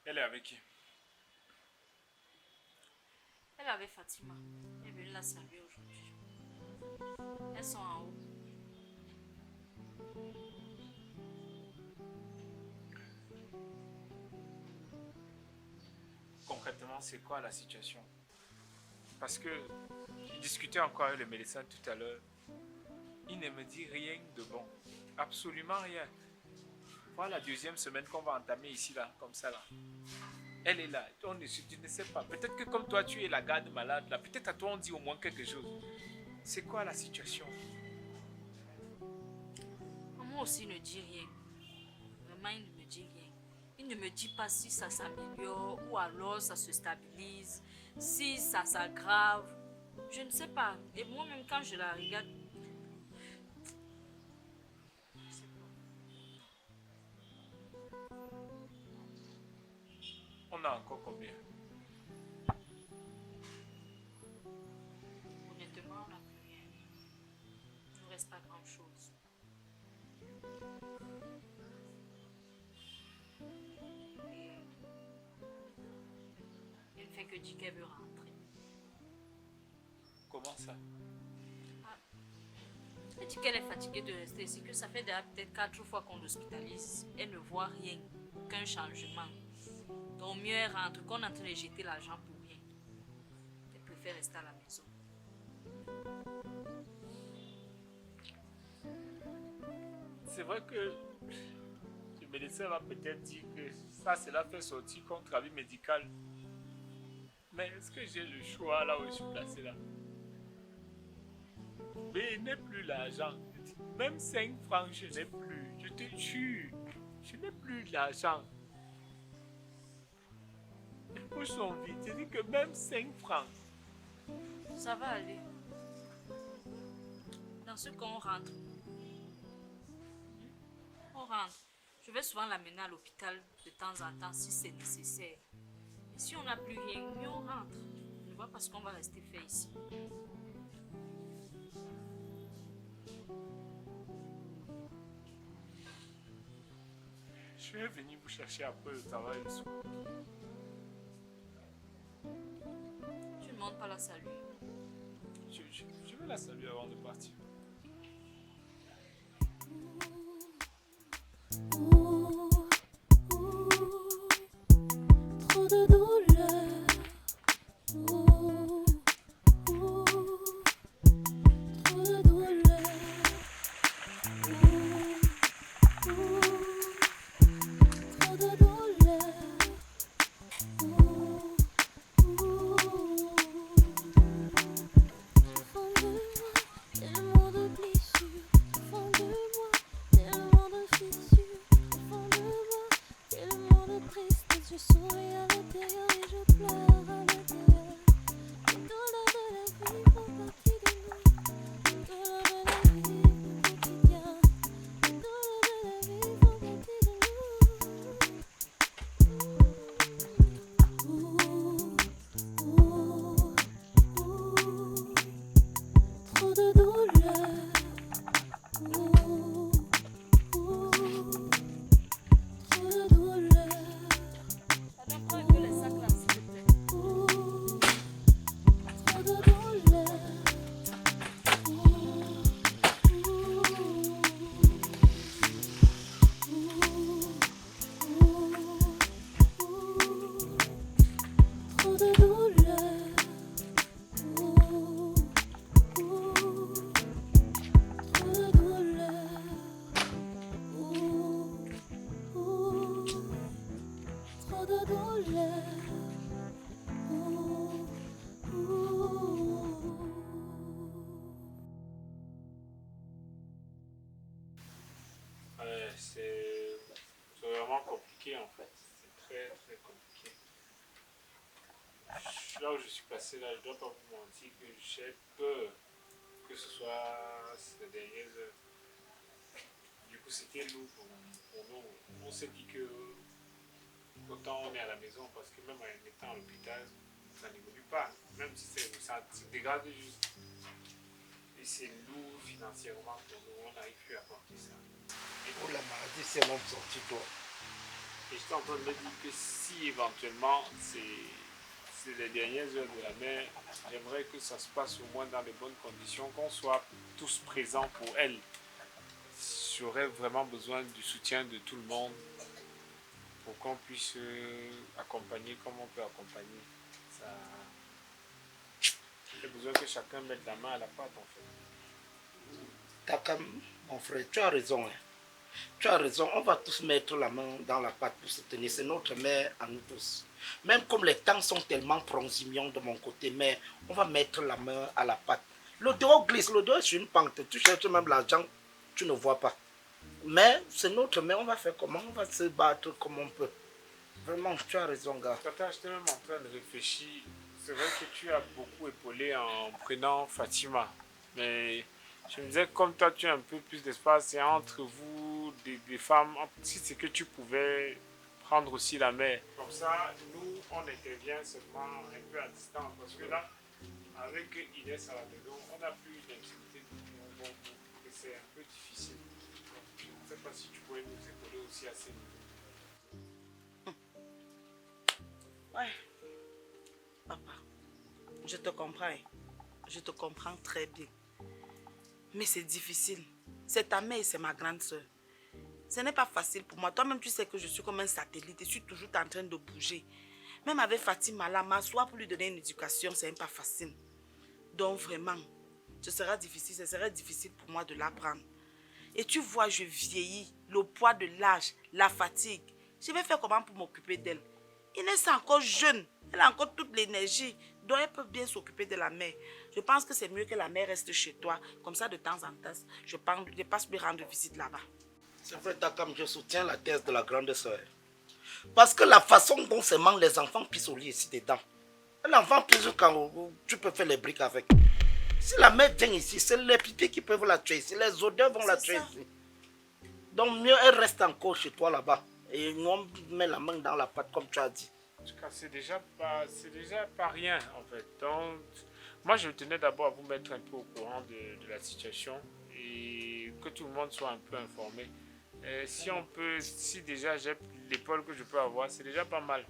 Elle est avec qui? Elle avait Fatima. Elle est venue la saluer aujourd'hui. Elles sont en haut. Concrètement, c'est quoi la situation? Parce que j'ai discuté encore avec le médecin tout à l'heure. Il ne me dit rien de bon. Absolument rien. Voilà la deuxième semaine qu'on va entamer ici, là, comme ça, là. Elle est là. Tu ne sais pas. Peut-être que comme toi, tu es la garde malade, là. Peut-être à toi, on dit au moins quelque chose. C'est quoi la situation? Maman aussi ne dit rien. Vraiment, il ne me dit rien. Il ne me dit pas si ça s'améliore ou alors ça se stabilise, si ça s'aggrave. Je ne sais pas. Et moi-même, quand je la regarde, je sais pas. On a encore combien? Honnêtement, on n'a plus rien. Il ne nous reste pas grand-chose. Et elle ne fait que dire qu'elle veut rentrer. Comment ça? Ah, elle dit qu'elle est fatiguée de rester ici, que ça fait déjà peut-être 4 fois qu'on l'hospitalise. Elle ne voit rien, aucun changement. Donc mieux elle rentre qu'on est en train de jeter l'argent pour rien. Elle préfère rester à la maison. C'est vrai que le médecin va peut-être dire que ça, cela fait sortir contre avis médical. Mais est-ce que j'ai le choix là où je suis placé là? Mais je n'ai plus l'argent. Même 5 francs, je n'ai plus. Je te jure. Je n'ai plus l'argent. Les poches sont vides. Je dis que même 5 francs. Ça va aller. Dans ce qu'on rentre, on rentre. Je vais souvent l'amener à l'hôpital de temps en temps si c'est nécessaire. Et si on n'a plus rien, mieux on rentre. Je ne vois pas ce qu'on va rester faire ici. Je vais venir vous chercher après le travail le soir. Tu ne montes pas la saluer. Je vais la saluer avant de partir. Trop de douleur. Ouh, ouh, trop de douleur. Ouh, ouh, trop de douleur. Ouh, ouh. Au fond de moi, tellement de blessures. Au fond de moi, tellement de fissures. Au fond de moi, tellement de tristesse. Je souris à l'intérieur et je pleure à l'intérieur. Une douleur de la vie font partie de nous. Une douleur de la vie au quotidien. Une douleur de la vie font partie de nous. Ouh, ouh, ouh. Trop de douleur. Ouh, ouh. Trop de douleur. Attends, prends un peu les sacs là, s'il te plaît. Ouh, trop de douleur. Ouh, trop de douleur. Trop de douleur. Trop de douleur. C'est vraiment compliqué en fait. C'est très très compliqué. Là où je suis passé là, je dois pas vous mentir que j'ai peur que ce soit ces dernières heures. Du coup, c'était lourd pour nous. On s'est dit que autant on est à la maison parce que même en étant à l'hôpital, ça n'évolue pas. Même si ça se dégrade juste. Et c'est lourd financièrement pour nous. On n'arrive plus à porter ça. Oh, la maladie, c'est même sorti quoi. Et j'étais en train de me dire que si éventuellement c'est les dernières heures de la mère, j'aimerais que ça se passe au moins dans les bonnes conditions, qu'on soit tous présents pour elle. J'aurais vraiment besoin du soutien de tout le monde pour qu'on puisse accompagner comme on peut accompagner. Ça... J'ai besoin que chacun mette la main à la pâte en fait. Takam, mon frère, tu as raison. Hein. Tu as raison, on va tous mettre la main dans la pâte pour soutenir. C'est notre mère à nous tous. Même comme les temps sont tellement proximions de mon côté, mais on va mettre la main à la pâte. Le dos glisse, le dos est sur une pente. Tu cherches même l'argent, tu ne vois pas. Mais c'est notre mère, on va faire comment? On va se battre comme on peut. Vraiment, tu as raison, gars. Tata, j'étais même en train de réfléchir. C'est vrai que tu as beaucoup épaulé en prenant Fatima. Mais je me disais, comme toi, tu as un peu plus d'espace, et entre vous, des femmes, si c'est que tu pouvais prendre aussi la mère. Comme ça, nous, on intervient seulement un peu à distance. Parce que là, avec Inès à la maison, on n'a plus une intimité de tout bon coup. Et c'est un peu difficile. Je ne sais pas si tu pourrais nous épauler aussi à ces niveaux. Ouais. Papa, je te comprends. Je te comprends très bien. Mais c'est difficile. C'est ta mère et c'est ma grande soeur. Ce n'est pas facile pour moi. Toi-même, tu sais que je suis comme un satellite. Je suis toujours en train de bouger. Même avec Fatima, là, m'asseoir pour lui donner une éducation, ce n'est pas facile. Donc vraiment, ce serait difficile pour moi de l'apprendre. Et tu vois, je vieillis, le poids de l'âge, la fatigue. Je vais faire comment pour m'occuper d'elle? Inès est encore jeune. Elle a encore toute l'énergie. Donc elle peut bien s'occuper de la mère. Je pense que c'est mieux que la mère reste chez toi. Comme ça, de temps en temps, je passe lui rendre visite là-bas. C'est vrai, Takam, je soutiens la thèse de la grande sœur. Parce que la façon dont se mangent les enfants pissent au lit ici dedans. L'enfant pisse quand tu peux faire les briques avec. Si la mère vient ici, c'est les pipis qui peuvent la tuer ici. Les odeurs vont la tuer ici. Donc mieux, elle reste encore chez toi là-bas. Et nous, on met la main dans la pâte comme tu as dit. En tout cas, c'est déjà pas rien en fait. Donc, moi, je tenais d'abord à vous mettre un peu au courant de la situation et que tout le monde soit un peu informé. Si déjà j'ai l'épaule que je peux avoir, c'est déjà pas mal.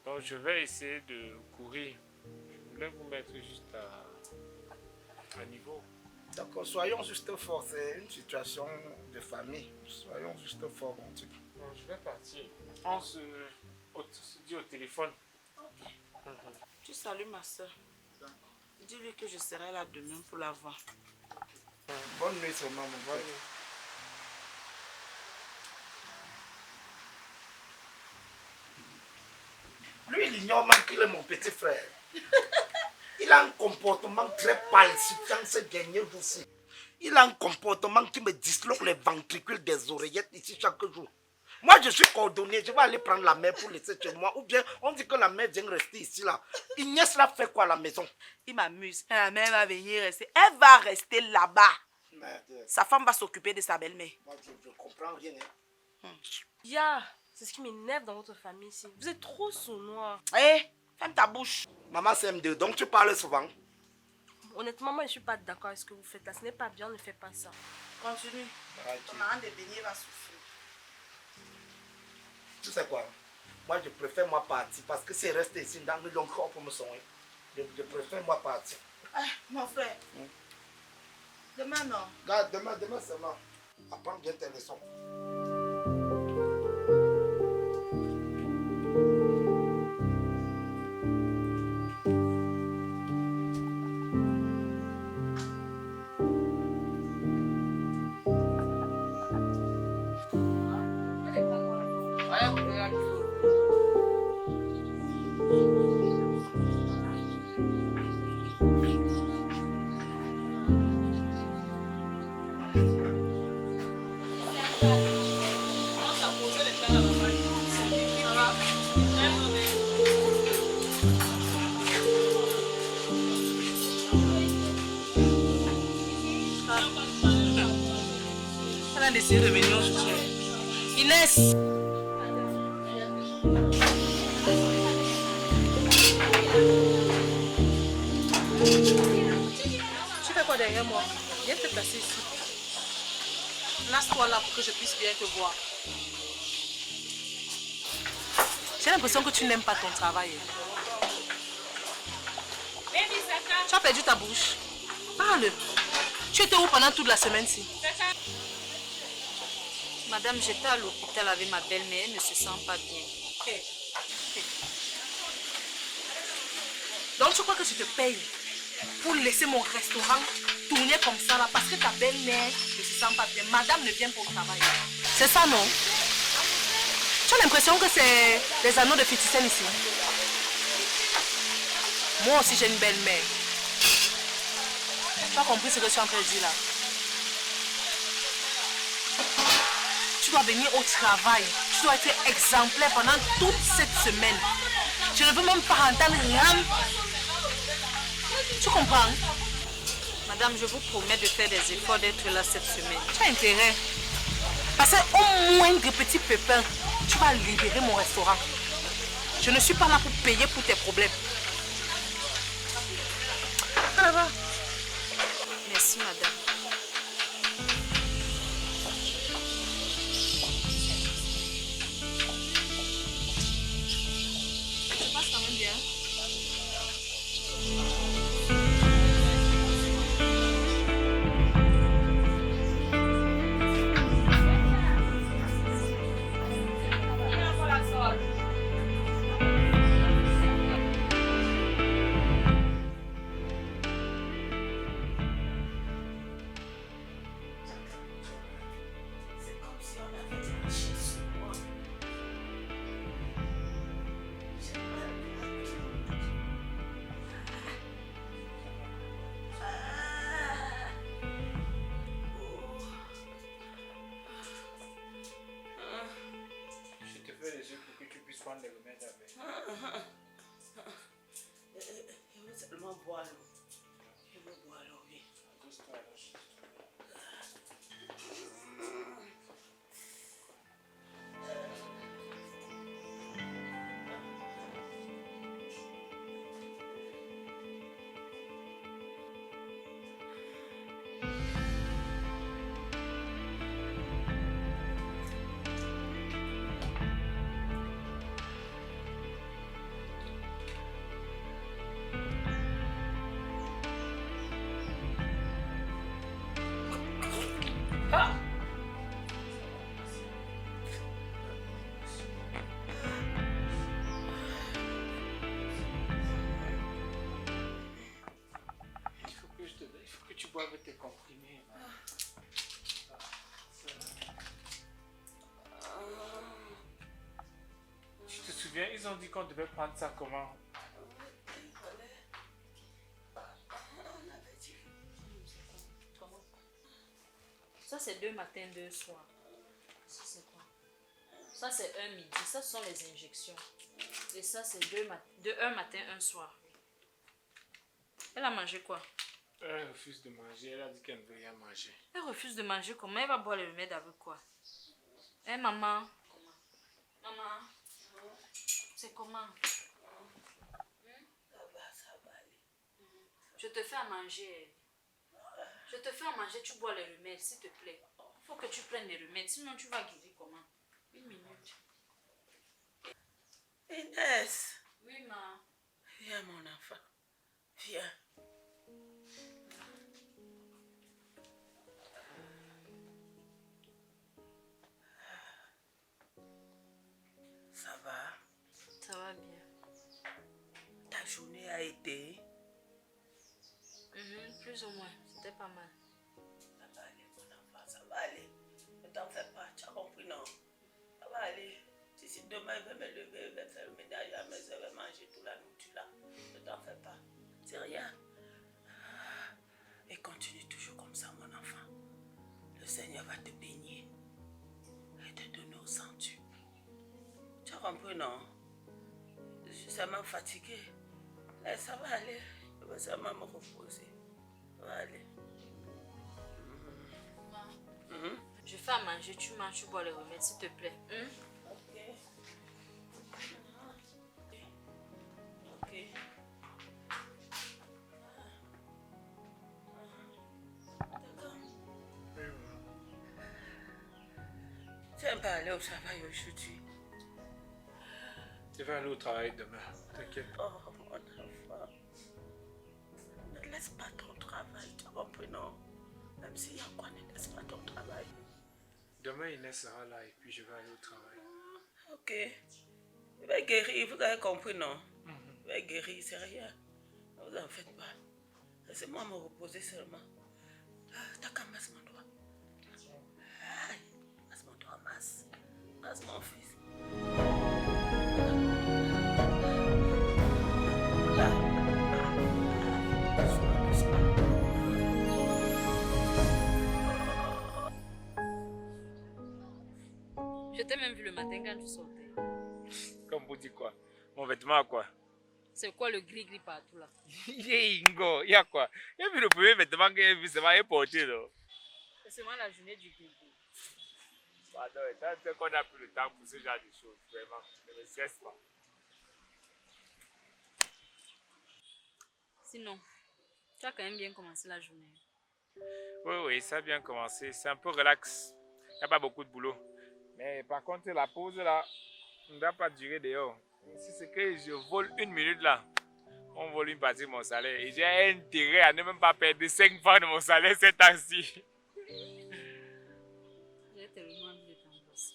Donc, je vais essayer de courir. Je voulais vous mettre juste à niveau. D'accord, soyons juste forts. C'est une situation de famille. Soyons juste forts, mon Dieu. Bon, je vais partir. On se dit au téléphone. Ok. Tu salues ma soeur. Dis-lui que je serai là demain pour la voir. Bonne nuit seulement, mon frère. Lui, il ignore même qu'il est mon petit frère. Il a un comportement très palpitant ces derniers jours-ci. Il a un comportement qui me disloque les ventricules des oreillettes ici chaque jour. Moi, je suis coordonné, je vais aller prendre la mère pour laisser chez moi. Ou bien, on dit que la mère vient rester ici, là. Inès, là, fait quoi à la maison? Il m'amuse. La mère va venir rester. Elle va rester là-bas. Sa femme va s'occuper de sa belle-mère. Moi, je comprends rien. Ya, c'est ce qui m'énerve dans votre famille ici. Vous êtes trop sournois. Hé, ferme ta bouche. Maman, c'est M2, donc tu parles souvent. Honnêtement, moi, je ne suis pas d'accord avec ce que vous faites là. Ce n'est pas bien, ne faites pas ça. Continue. Maman de beignets va souffrir. Tu sais quoi? Moi, je préfère moi partir parce que si elle reste ici dans le long corps pour me soigner, je préfère moi partir. Ah, mon frère. Demain, non. Regarde, demain seulement. Apprends bien tes leçons. Elle a décidé de venir au soutien. Inès! Tu fais quoi derrière moi? Viens te placer ici. Place-toi là pour que je puisse bien te voir. l'impression que tu n'aimes pas ton travail. Tu as perdu ta bouche. Parle. Tu étais où pendant toute la semaine-ci? Madame, j'étais à l'hôpital avec ma belle-mère, elle ne se sent pas bien. Donc tu crois que je te paye pour laisser mon restaurant tourner comme ça là parce que ta belle-mère ne se sent pas bien. Madame ne vient pas au travail. C'est ça, non? Tu as l'impression que c'est les anneaux de féticène ici? Moi aussi j'ai une belle-mère. Tu as compris ce que je suis en train de dire là? Tu dois venir au travail. Tu dois être exemplaire pendant toute cette semaine. Je ne veux même pas entendre rien. Tu comprends? Madame, je vous promets de faire des efforts d'être là cette semaine. Tu as intérêt. Parce qu'au moindre petit pépin, tu vas libérer mon restaurant. Je ne suis pas là pour payer pour tes problèmes. Ça va? Merci, madame. Ça passe quand même bien. Je te fais les yeux pour que tu puisses prendre les remèdes avec. Je veux seulement boire l'eau. Je veux boire l'eau, oui. Accroche-toi à la chaise. Il faut que tu boives tes comprimés. Tu te souviens, ils ont dit qu'on devait prendre ça comment? Ça, c'est 2 matins, 2 soirs. Ça, c'est quoi? Ça, c'est un midi. Ça, ce sont les injections. Et ça, c'est 1 matin, 1 soir. Elle a mangé quoi? Elle refuse de manger. Elle a dit qu'elle ne veut rien manger. Elle refuse de manger comment? Elle va boire le remède avec quoi? Hein, maman? Maman? C'est comment? Ça va aller. Je te fais à manger. Je te fais à manger, tu bois les remèdes, s'il te plaît. Il faut que tu prennes les remèdes, sinon tu vas guérir comment? 1 minute. Inès. Oui, ma. Viens, mon enfant. Viens. Ça va? Ça va bien. Ta journée a été? Plus ou moins, c'était pas mal. Ça va aller, mon enfant, ça va aller. Ne t'en fais pas, tu as compris, non? Ça va aller. Si demain il va me lever, il va faire le ménage à la maison, il va manger toute la nourriture là. Ne t'en fais pas. C'est rien. Et continue toujours comme ça, mon enfant. Le Seigneur va te bénir et te donner au centuple. Tu as compris, non? Je suis seulement fatiguée. Mais ça va aller. Je vais seulement me reposer. Ça va aller. Je fais à manger, tu manges, tu bois les remèdes, s'il te plaît. Ok. Ok. D'accord. Tu n'aimes pas aller au travail aujourd'hui? Je vais aller au travail demain. T'inquiète. Oh, mon enfant. Ne laisse pas ton travail, tu as compris, non? Même s'il y a quoi, ne laisse pas ton travail. Demain, Inès sera là et puis je vais aller au travail. Ok. Il va guérir, vous avez compris, non? Il va guérir, c'est rien. Ne vous en faites pas. Laissez-moi me reposer seulement. T'as qu'à masser mon doigt. Masse mon doigt, masse. Masse mon fils. Là. Doucement, doucement. Je t'ai même vu le matin quand tu sortais. Comme vous dites quoi? Mon vêtement quoi? C'est quoi le gris-gris partout là? Il est Ingo, il y a quoi? Il y a vu le premier vêtement que j'ai vu, c'est pas porté là. C'est seulement la journée du gris-gris. Pardon, tant qu'on a plus le temps pour ce genre de choses, vraiment, ne me stresse pas. Sinon, tu as quand même bien commencé la journée. Oui, ça a bien commencé. C'est un peu relax. Il n'y a pas beaucoup de boulot. Mais par contre, la pause là, ne doit pas durer dehors. Si c'est que je vole 1 minute là, on vole une partie de mon salaire. Et j'ai intérêt à ne même pas perdre 5 francs de mon salaire cette temps-ci. J'ai tellement envie de t'embrasser.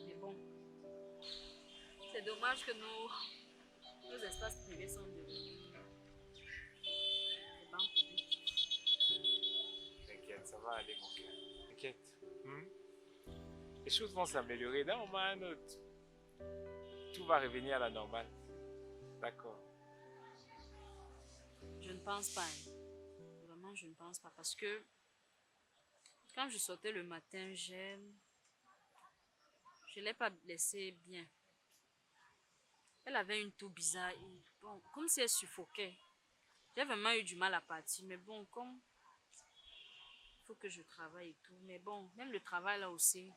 Mais bon, c'est dommage que nos espaces privés sont devenus des bancs publics. T'inquiète, ça va aller mon cœur. T'inquiète. Les choses vont s'améliorer d'un moment à un autre. Tout va revenir à la normale. D'accord. Je ne pense pas. Vraiment, je ne pense pas. Parce que quand je sortais le matin, je ne l'ai pas laissée bien. Elle avait une toux bizarre. Et bon, comme si elle suffoquait. J'ai vraiment eu du mal à partir. Mais bon, comme il faut que je travaille et tout. Mais bon, même le travail là aussi,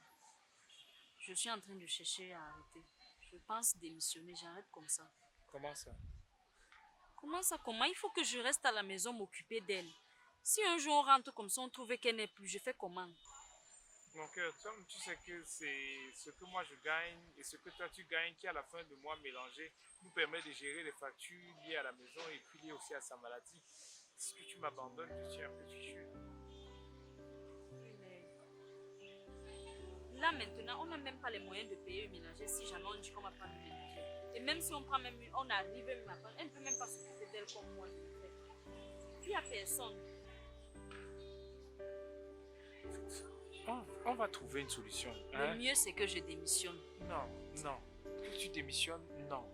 je suis en train de chercher à arrêter. Je pense démissionner, j'arrête comme ça. Comment ça? Comment ça, comment? Il faut que je reste à la maison m'occuper d'elle. Si un jour on rentre comme ça, on trouve qu'elle n'est plus, je fais comment? Mon cœur, comme tu sais que c'est ce que moi je gagne et ce que toi tu gagnes qui à la fin de mois mélangé nous permet de gérer les factures liées à la maison et puis liées aussi à sa maladie. Si tu m'abandonnes, je suis un peu fichu. Là maintenant, on n'a même pas les moyens de payer une ménagère si jamais on dit qu'on va prendre une ménagère. Et même si on prend même une, on arrive même à prendre, elle ne peut même pas s'occuper d'elle comme moi je le fais. Il n'y a personne. On va trouver une solution. Le mieux c'est que je démissionne. Non. Que tu démissionnes, non.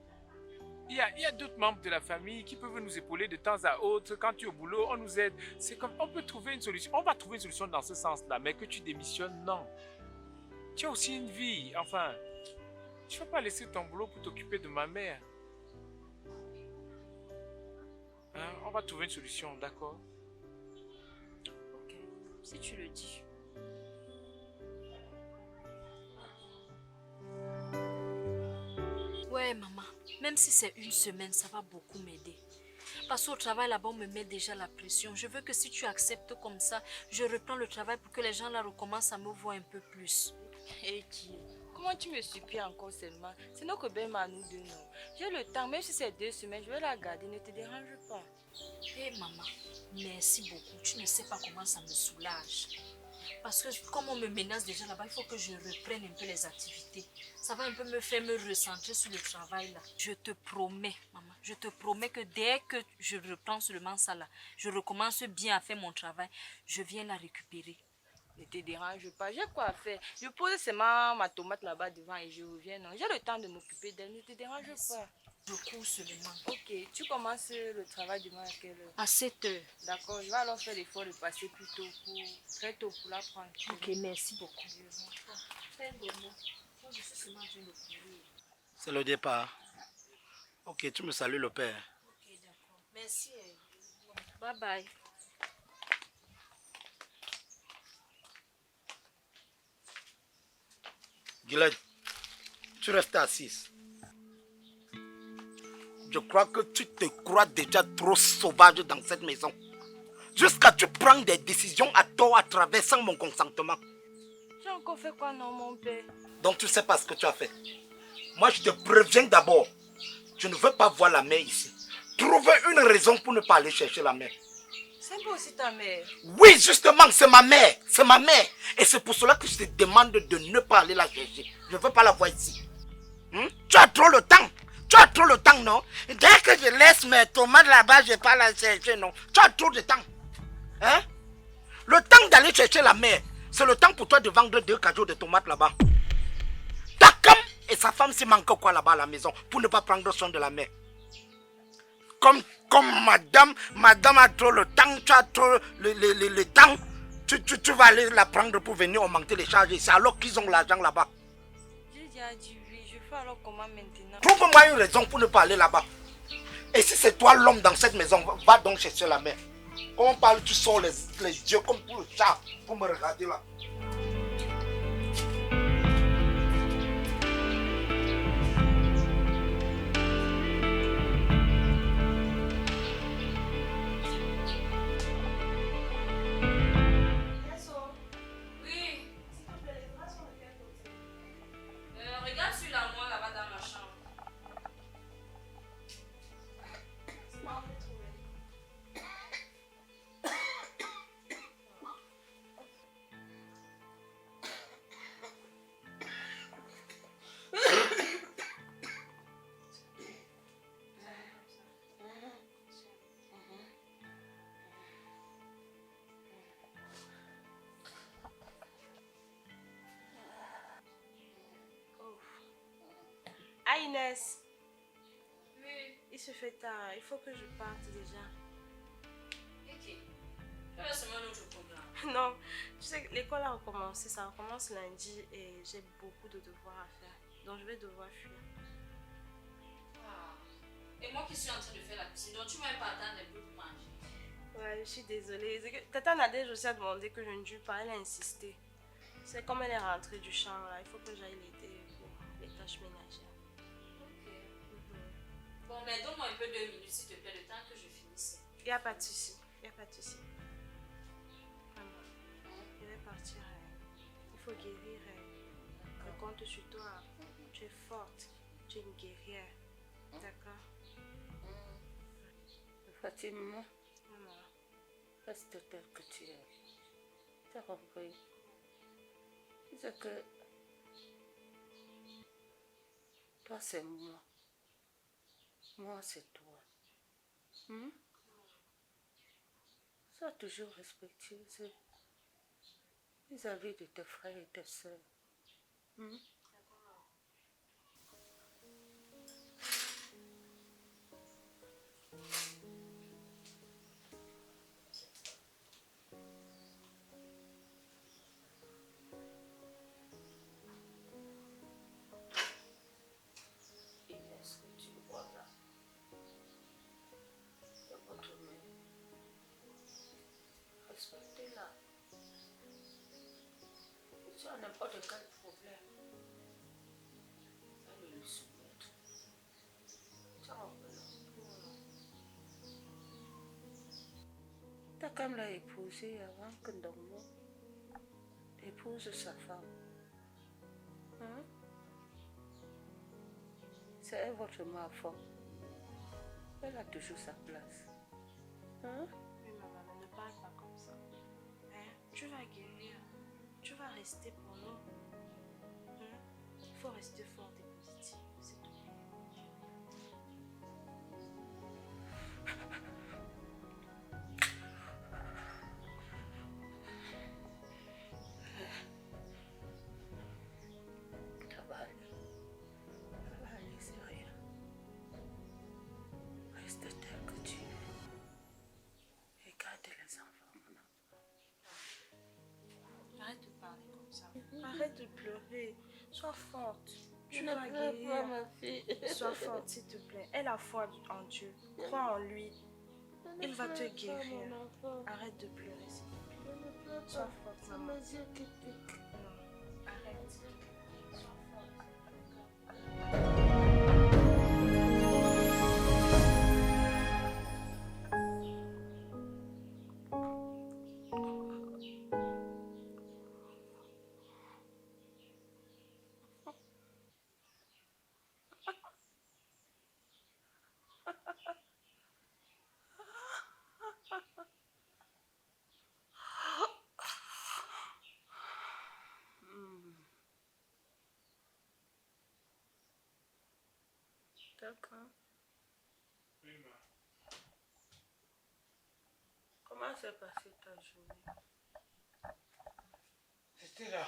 Il y a d'autres membres de la famille qui peuvent nous épauler de temps à autre. Quand tu es au boulot, on nous aide. C'est comme, on peut trouver une solution. On va trouver une solution dans ce sens-là. Mais que tu démissionnes, non. Tu as aussi une vie. Enfin, tu ne vas pas laisser ton boulot pour t'occuper de ma mère. On va trouver une solution, d'accord? Ok, si tu le dis. Ouais, maman. Même si c'est une semaine, ça va beaucoup m'aider. Parce qu'au travail, là-bas, on me met déjà la pression. Je veux que si tu acceptes comme ça, je reprends le travail pour que les gens là recommencent à me voir un peu plus. Et qui? Comment tu me supplies encore seulement? C'est notre belle à nous deux, non? J'ai le temps, même si c'est 2 semaines, je vais la garder, ne te dérange pas. Hé maman, merci beaucoup. Tu ne sais pas comment ça me soulage. Parce que comme on me menace déjà là-bas, il faut que je reprenne un peu les activités. Ça va un peu me faire me recentrer sur le travail là. Je te promets, maman, je te promets que dès que je reprends seulement ça là, je recommence bien à faire mon travail, je viens la récupérer. Ne te dérange pas, j'ai quoi faire. Je pose seulement ma tomate là-bas devant et je reviens. Non, j'ai le temps de m'occuper d'elle, ne te dérange pas. Je cours seulement. Ok, tu commences le travail demain à quelle heure? À 7 heures. D'accord, je vais alors faire l'effort de passer plus tôt très tôt pour la prendre. Ok, merci beaucoup. Fais des mots. Moi, je suis seulement en train de courir. C'est le départ. Ok, tu me salues le père. Ok, d'accord. Merci. Bye bye. Guylaine, tu restes assise. Je crois que tu te crois déjà trop sauvage dans cette maison. Jusqu'à tu prends des décisions à tort à travers sans mon consentement. J'ai encore fait quoi, non, mon père? Donc tu sais pas ce que tu as fait. moi je te préviens d'abord. Je ne veux pas voir la mère ici. Trouvez une raison pour ne pas aller chercher la mère. C'est pas aussi ta mère. Oui, justement, c'est ma mère. C'est ma mère. Et c'est pour cela que je te demande de ne pas aller la chercher. Je ne veux pas la voir ici. Tu as trop le temps. Tu as trop le temps, non? Dès que je laisse mes tomates là-bas, je ne vais pas la chercher, non? Tu as trop de temps. Hein? Le temps d'aller chercher la mère, c'est le temps pour toi de vendre 2 cajots de tomates là-bas. Takam et sa femme s'y manquent quoi là-bas à la maison pour ne pas prendre soin de la mère. Comme madame a trop le temps, tu as trop le temps, tu vas aller la prendre pour venir augmenter les charges ici alors qu'ils ont l'argent là-bas. J'ai déjà dit oui, je fais alors comment maintenant? Trouve-moi une raison pour ne pas aller là-bas. Et si c'est toi l'homme dans cette maison, va donc chercher la mère. Quand on parle, tu sors les yeux comme pour le chat pour me regarder là. Oui. Regarde sur l'armoire là-bas dans ma chambre. Ah Inès, Oui. il se fait tard, il faut que je parte déjà. Ok. Je vais seulement un autre programme. Non, tu sais que l'école a recommencé, ça recommence lundi et j'ai beaucoup de devoirs à faire. Donc je vais devoir fuir. Ah. Et moi qui suis en train de faire la cuisine, donc tu m'as pas attendre un peu pour manger. Ouais, je suis désolée. C'est que Tata Nadège aussi a demandé que je ne dure pas, elle a insisté. C'est comme elle est rentrée du champ là, il faut que j'aille l'aider pour les tâches ménagères. Ok. Bon, mais donne-moi un peu 2 minutes s'il te plaît, le temps que je finisse. Il n'y a pas de souci, il n'y a pas de souci. Vraiment, je vais partir. Il faut guérir. Je compte sur toi. Tu es forte, tu es une guerrière. D'accord? Fatima, Maman. reste tel que tu es. Tu as compris? C'est que toi c'est moi. Moi c'est toi. Sois toujours respectueuse vis-à-vis de tes frères et tes soeurs. Est-ce que tu vois là? C'est votre mère. Respectez-la. Si tu as n'importe quel problème, allez lui soumettre. Ciao. T'as comme l'a épousé avant que Ndongo épouse sa femme. C'est elle votre enfant. Elle a toujours sa place. Oui, maman, mais ne parle pas comme ça. Hein? Tu vas guérir. Tu vas rester pour nous. Il faut rester forte et positive, c'est tout. Ça va aller. Ça va aller, c'est rien. Reste tel que tu es. Et garde les enfants, mon enfant. Arrête de parler comme ça. Arrête de pleurer. Sois forte. Tu Ne vas pleure pas, guérir. ma fille. Sois forte, s'il te plaît. Aie la foi en Dieu. Crois en lui. Il va te guérir. Arrête de pleurer, s'il te plaît. Sois forte, C'est maman. mes yeux qui piquent. Non, arrête. Sois forte. D'accord. Oui, ma. Comment s'est passée ta journée? C'était là.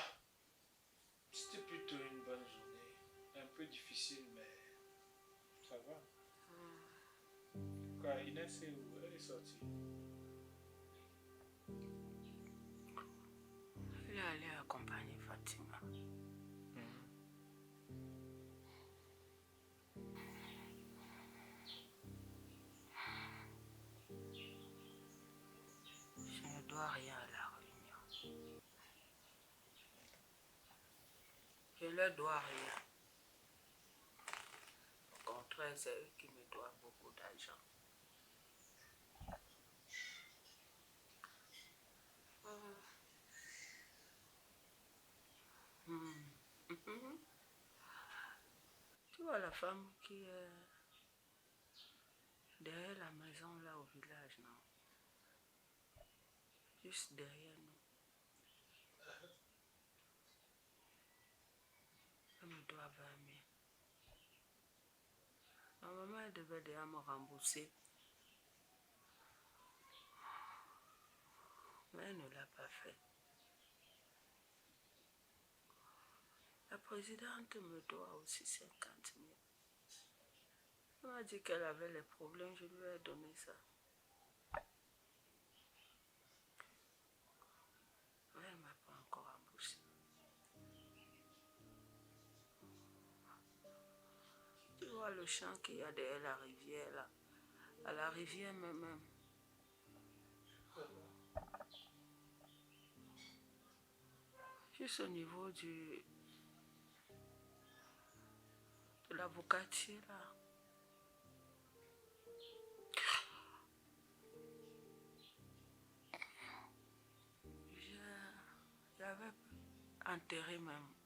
C'était plutôt une bonne journée. Un peu difficile, mais ça va. Quoi, Inès est où? Elle est sortie. Elle est allée accompagner Fatima. Je ne dois rien à la réunion. Je ne leur dois rien. Au contraire, c'est eux qui me doivent beaucoup d'argent. Tu vois la femme qui est derrière la maison là au village, non? Juste derrière nous. Elle me doit 20 000. Normalement, elle devait déjà me rembourser. Mais elle ne l'a pas fait. La présidente me doit aussi 50 000. Elle m'a dit qu'elle avait les problèmes, je lui ai donné ça. Mais elle ne m'a pas encore remboursé. Tu vois le champ qu'il y a derrière la rivière là, à la rivière même. Juste au niveau de l'avocatier là. J'avais enterré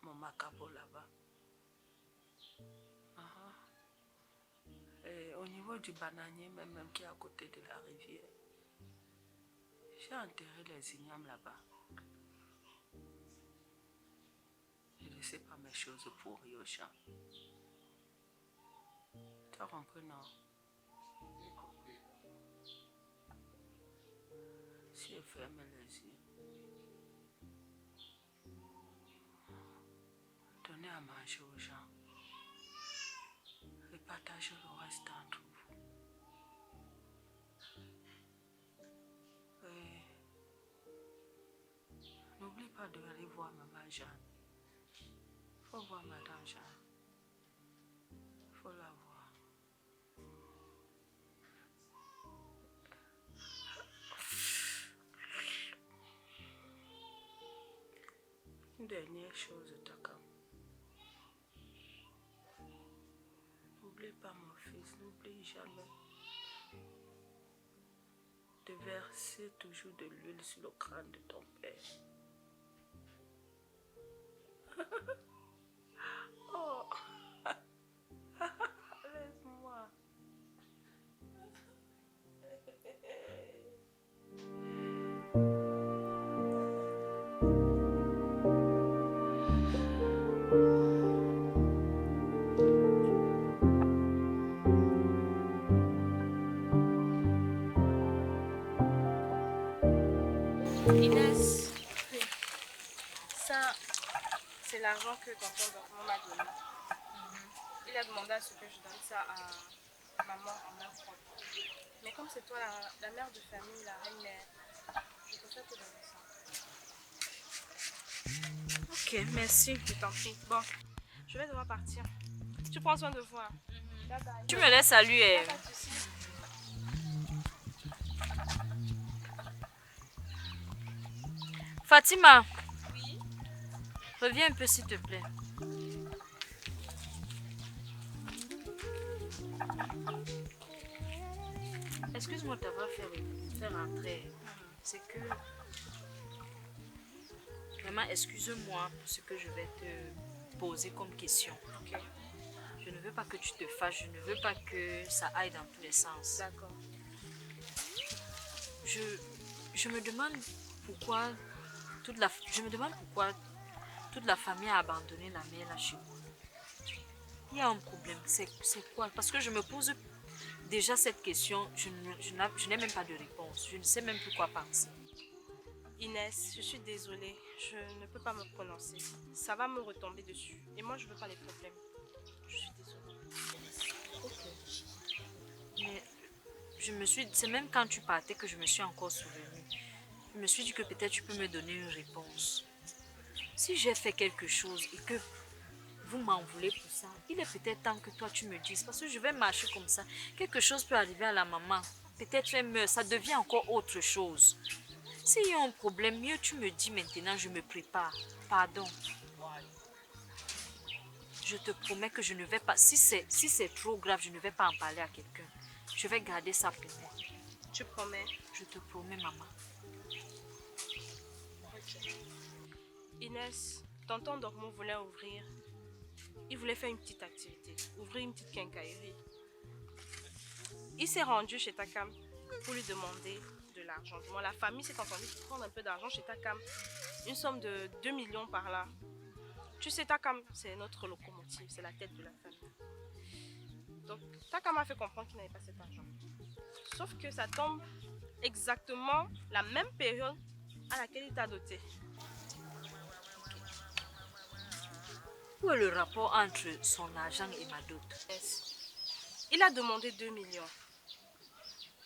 mon macabre là-bas. Et au niveau du bananier même qui est à côté de la rivière, j'ai enterré les ignames là-bas. Je ne laissais pas mes choses pourries au champ. Tu as compris, non? Si elle ferme les yeux, donnez à manger aux gens et partagez le reste entre vous. Et n'oublie pas d'aller voir maman Jeanne. Il faut voir madame Jeanne. Il faut la voir. Une dernière chose, Takam. N'oublie pas mon fils, n'oublie jamais de verser toujours de l'huile sur le crâne de ton père. Oh, laisse-moi. Inès, Ça, c'est l'argent que tonton Dormant m'a donné. Il a demandé à ce que je donne ça à maman en main propre. Mais comme c'est toi la mère de famille, la reine mère, je préfère te donner ça. Ok, merci. Je t'en prie. Bon, je vais devoir partir. Tu prends soin de vous. Hein. Bye bye. tu me laisses saluer. Pas de soucis. Fatima. Oui. Reviens un peu s'il te plaît. Excuse-moi de t'avoir fait rentrer. C'est que... Vraiment, excuse-moi pour ce que je vais te poser comme question. Ok, Je ne veux pas que tu te fâches, je ne veux pas que ça aille dans tous les sens. d'accord. Je me demande pourquoi toute la famille a abandonné la mère là chez moi. Il y a un problème. C'est quoi? Parce que je me pose déjà cette question. Je n'ai même pas de réponse. Je ne sais même plus quoi penser. Inès, je suis désolée. Je ne peux pas me prononcer. Ça va me retomber dessus. Et moi, je veux pas les problèmes. Je suis désolée. Mais c'est même quand tu partais que je me suis encore souvenue. Je me suis dit que peut-être tu peux me donner une réponse. Si j'ai fait quelque chose et que vous m'en voulez pour ça, il est peut-être temps que toi tu me dises. Parce que je vais marcher comme ça. Quelque chose peut arriver à la maman. Peut-être elle meurt. Ça devient encore autre chose. S'il y a un problème, mieux tu me dis maintenant, je me prépare. Pardon. Je te promets que je ne vais pas... Si c'est trop grave, je ne vais pas en parler à quelqu'un. Je vais garder ça pour moi. Tu promets? Je te promets, maman. Ok. Inès, tonton Dormo voulait ouvrir. Il voulait faire une petite activité. Ouvrir une petite quincaillerie. Il s'est rendu chez Takam pour lui demander de l'argent. Bon, la famille s'est entendue pour prendre un peu d'argent chez Takam. Une somme de 2 millions par là. Tu sais, Takam, c'est notre locomotive. C'est la tête de la famille. Donc, Takam a fait comprendre qu'il n'avait pas cet argent. Sauf que ça tombe exactement la même période à laquelle il t'a doté. Où est le rapport entre son argent et ma dot? Il a demandé 2 millions.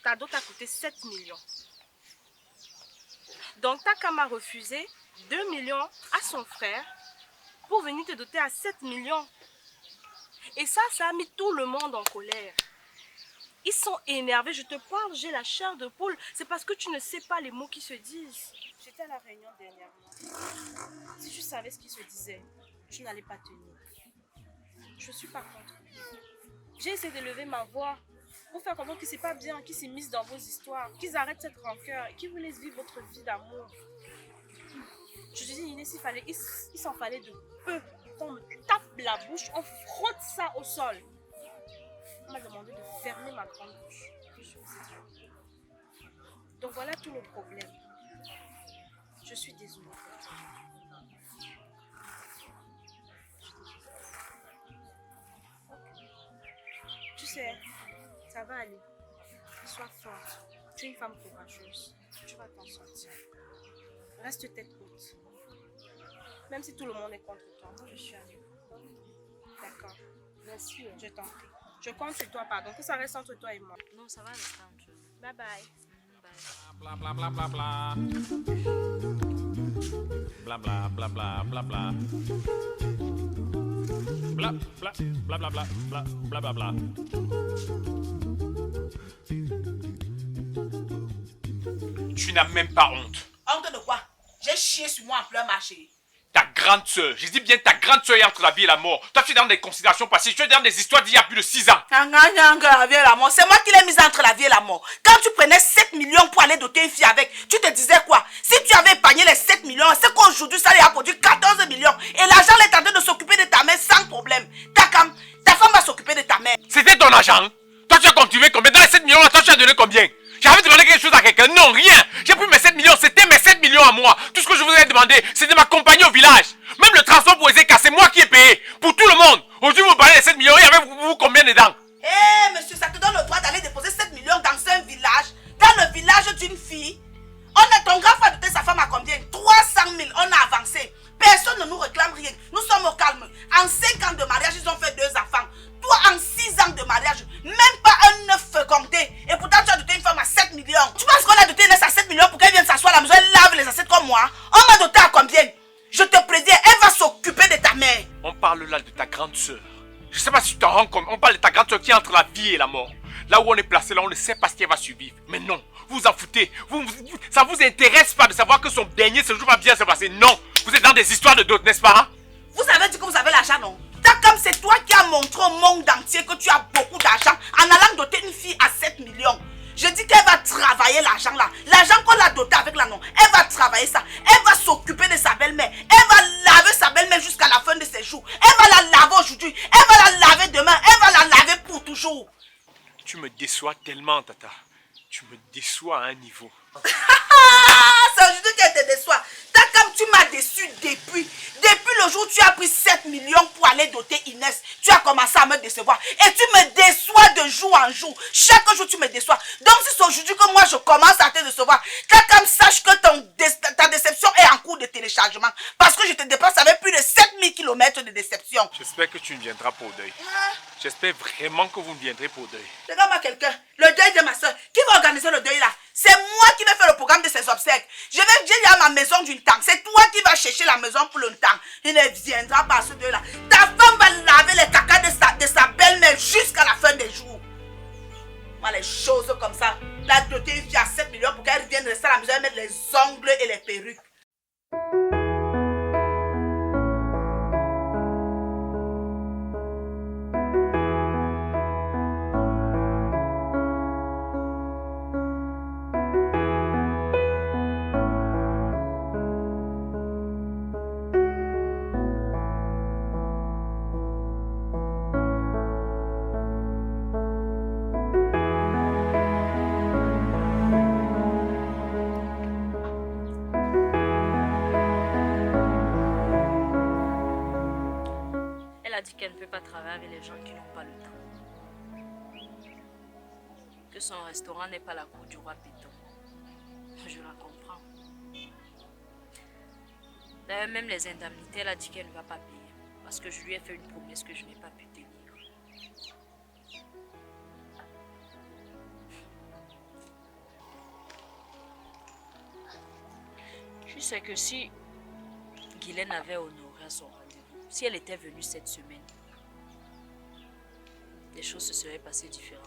Ta dot a coûté 7 millions. Donc Takam a refusé 2 millions à son frère pour venir te doter à 7 millions. Et ça a mis tout le monde en colère. Ils sont énervés, je te parle, j'ai la chair de poule. C'est parce que tu ne sais pas les mots qui se disent. J'étais à la réunion dernièrement. Si tu savais ce qui se disait, tu n'allais pas tenir. Je suis pas contre. J'ai essayé de lever ma voix pour faire comprendre que c'est pas bien qu'ils s'immiscent dans vos histoires, qu'ils arrêtent cette rancœur et qu'ils vous laissent vivre votre vie d'amour. Je te dis, Inès, il s'en fallait de peu. On me tape la bouche, on frotte ça au sol. On m'a demandé de fermer ma grande bouche. Donc voilà tout le problème. Je suis désolée. Tu sais, ça va aller. Sois forte. Tu es une femme courageuse. Tu vas t'en sortir. Reste tête haute. Même si tout le monde est contre toi, moi je suis avec toi. D'accord. Merci. Je t'en prie. Je compte sur toi, pardon. Que ça reste entre toi et moi. Non, ça va rester entre nous. Bye bye. Bla bla bla bla bla. Bla bla bla bla bla bla. Bla bla bla bla bla bla bla bla bla. Tu n'as même pas honte. Honte de quoi? J'ai chié sur moi en plein marché. Ta grande soeur, je dis bien ta grande soeur est entre la vie et la mort. Toi tu es dans des considérations passées, tu es dans des histoires d'il y a plus de 6 ans. La vie et la mort. C'est moi qui l'ai mise entre la vie et la mort. Quand tu prenais 7 millions pour aller doter une fille avec, tu te disais quoi? Si tu avais épargné les 7 millions, c'est qu'aujourd'hui ça lui a produit 14 millions. Et l'argent est en train de s'occuper de ta mère sans problème. Ta femme va s'occuper de ta mère. C'était ton argent. Toi tu as contribué combien? Dans les 7 millions là, toi tu as donné combien? J'avais demandé quelque chose à quelqu'un? Non, rien. J'ai pris mes 7 millions, c'était mes 7 millions à moi. Tout ce que je vous ai demandé, c'était de m'accompagner au village. Même le transport pour Ezeka, c'est moi qui ai payé. Pour tout le monde. Aujourd'hui, vous parlez de 7 millions, il y avait vous combien dedans? Eh monsieur, ça te donne le droit d'aller déposer 7 millions dans un village, dans le village d'une fille. Ton grand frère doté sa femme à combien? 300 000, on a avancé. Personne ne nous réclame rien. Nous sommes au calme. En 5 ans de mariage, ils ont fait 2 enfants. Toi, en 6 ans de mariage, même pas un œuf fécondé. Et pourtant, tu as doté une femme à 7 millions. Tu penses qu'on a doté une à 7 millions pour qu'elle vienne s'asseoir à la maison et lave les assiettes comme moi? On m'a doté à combien? Je te préviens, elle va s'occuper de ta mère. On parle là de ta grande soeur. Je sais pas si tu t'en rends compte. On parle de ta grande soeur qui est entre la vie et la mort. Là où on est placé, là, on ne sait pas ce qu'elle va survivre. Mais non, vous vous en foutez. Ça vous intéresse pas de savoir que son dernier séjour va bien se passer. Non, vous êtes dans des histoires de d'autres, n'est-ce pas? Vous avez dit que vous avez l'argent, non? Comme c'est toi qui as montré au monde entier que tu as beaucoup d'argent en allant doter une fille à 7 millions. Je dis qu'elle va travailler l'argent là. L'argent qu'on l'a doté avec là, non. Elle va travailler ça. Elle va s'occuper de sa belle-mère. Elle va laver sa belle-mère jusqu'à la fin de ses jours. Elle va la laver aujourd'hui. Elle va la laver demain. Elle va la laver pour toujours. Tu me déçois tellement, Tata. Tu me déçois à un niveau. C'est aujourd'hui qu'elle te déçoit. Comme tu m'as déçu depuis. Depuis le jour où tu as pris 7 millions pour aller doter Inès, tu as commencé à me décevoir. Et tu me déçois de jour en jour. Chaque jour, tu me déçois. Donc, si c'est aujourd'hui que moi, je commence à te décevoir, quelqu'un sache que ta déception est en cours de téléchargement. Parce que je te dépasse avec plus de 7000 km de déception. J'espère que tu ne viendras pas au deuil. J'espère vraiment que vous ne viendrez pas au deuil. Regarde-moi quelqu'un. Le deuil de ma soeur. Qui va organiser le deuil là? C'est moi qui vais faire le programme de ses obsèques. Je vais dire à ma maison d'une temps. C'est toi qui vas chercher la maison pour le temps. Il ne viendra pas à ce deuil là. Ta femme va laver les cacas de sa belle-mère jusqu'à la fin des jours. Moi, les choses comme ça. La doter une fille à 7 millions pour qu'elle vienne rester à la maison et mettre les ongles et les perruques. Elle a dit qu'elle ne peut pas travailler avec les gens qui n'ont pas le temps. Que son restaurant n'est pas la cour du roi Péton. Je la comprends. D'ailleurs, même les indemnités, elle a dit qu'elle ne va pas payer. Parce que je lui ai fait une promesse que je n'ai pas pu tenir. Je sais que si Guylaine avait honoré son rendez-vous, si elle était venue cette semaine, les choses se seraient passées différemment.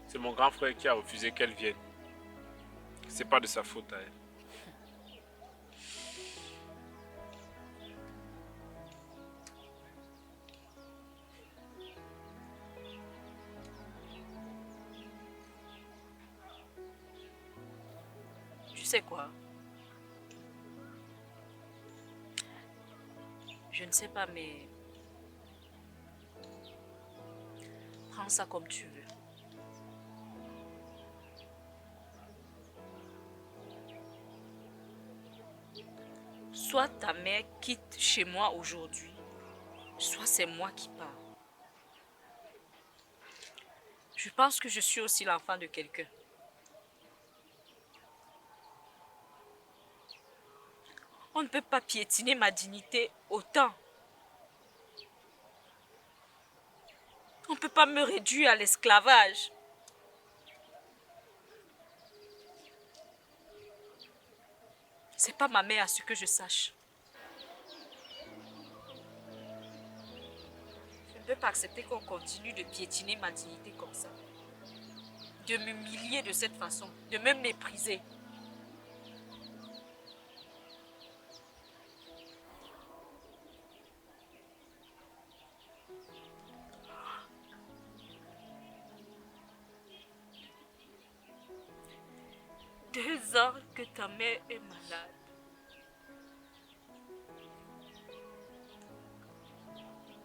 C'est mon grand frère qui a refusé qu'elle vienne. C'est pas de sa faute à elle. Tu sais quoi? Je ne sais pas, mais prends ça comme tu veux. Soit ta mère quitte chez moi aujourd'hui, soit c'est moi qui pars. Je pense que je suis aussi l'enfant de quelqu'un. On ne peut pas piétiner ma dignité autant. On ne peut pas me réduire à l'esclavage. C'est pas ma mère à ce que je sache. Je ne peux pas accepter qu'on continue de piétiner ma dignité comme ça. De m'humilier de cette façon, de me mépriser. Deux ans que ta mère est malade.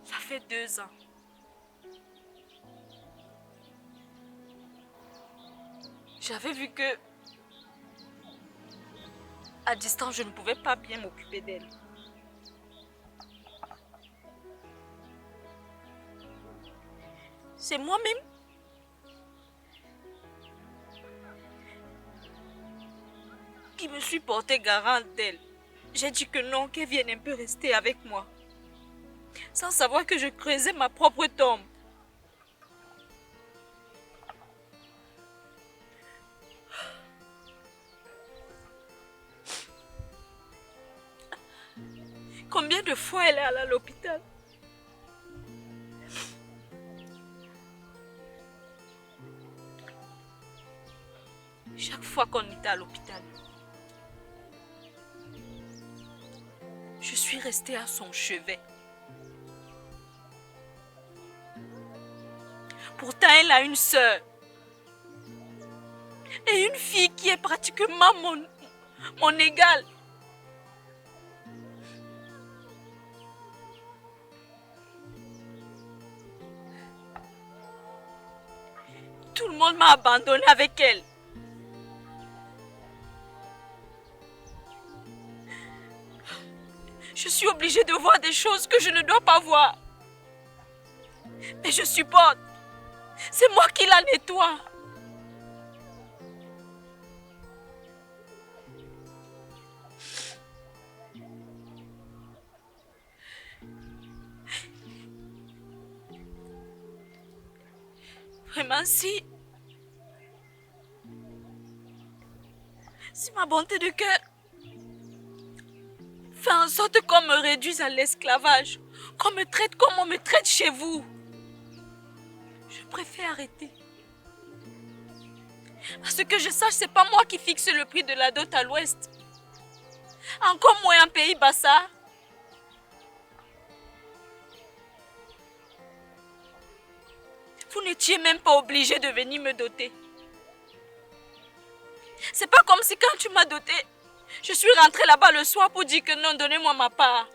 Ça fait 2 ans. J'avais vu que à distance, je ne pouvais pas bien m'occuper d'elle. C'est moi-même qui me suis portée garante d'elle. J'ai dit que non, qu'elle vienne un peu rester avec moi. Sans savoir que je creusais ma propre tombe. Combien de fois elle est allée à l'hôpital? Chaque fois qu'on était à l'hôpital, je suis restée à son chevet. Pourtant, elle a une sœur. Et une fille qui est pratiquement mon égale. Tout le monde m'a abandonnée avec elle. Je suis obligée de voir des choses que je ne dois pas voir. Mais je supporte. C'est moi qui la nettoie. Vraiment, si ma bonté de cœur fait en sorte qu'on me réduise à l'esclavage, qu'on me traite comme on me traite chez vous, je préfère arrêter. Parce que je sache, c'est pas moi qui fixe le prix de la dot à l'ouest. Encore moins un pays bassa. Vous n'étiez même pas obligé de venir me doter. C'est pas comme si quand tu m'as doté, je suis rentrée là-bas le soir pour dire que non, donnez-moi ma part.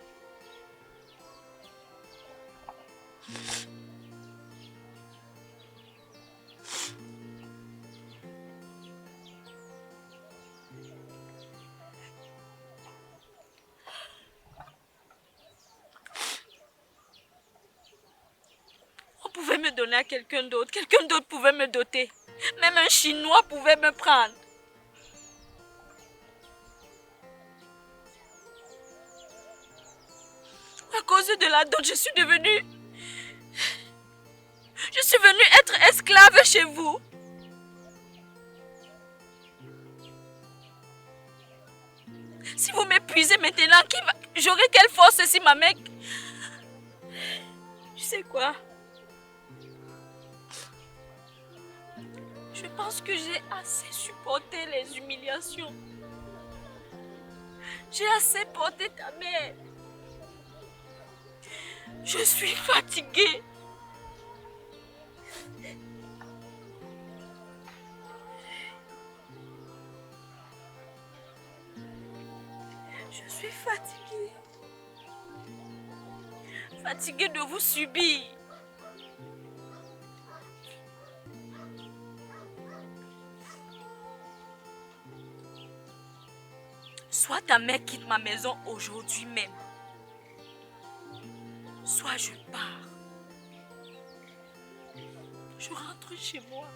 On pouvait me donner à quelqu'un d'autre pouvait me doter. Même un Chinois pouvait me prendre. À cause de la dot, je suis venue être esclave chez vous. Si vous m'épuisez maintenant, j'aurai quelle force si ma mec... Tu sais quoi? Je pense que j'ai assez supporté les humiliations. J'ai assez porté ta mère. Je suis fatiguée. Je suis fatiguée. Fatiguée de vous subir. Soit ta mère quitte ma maison aujourd'hui même. Soit je pars. Je rentre chez moi.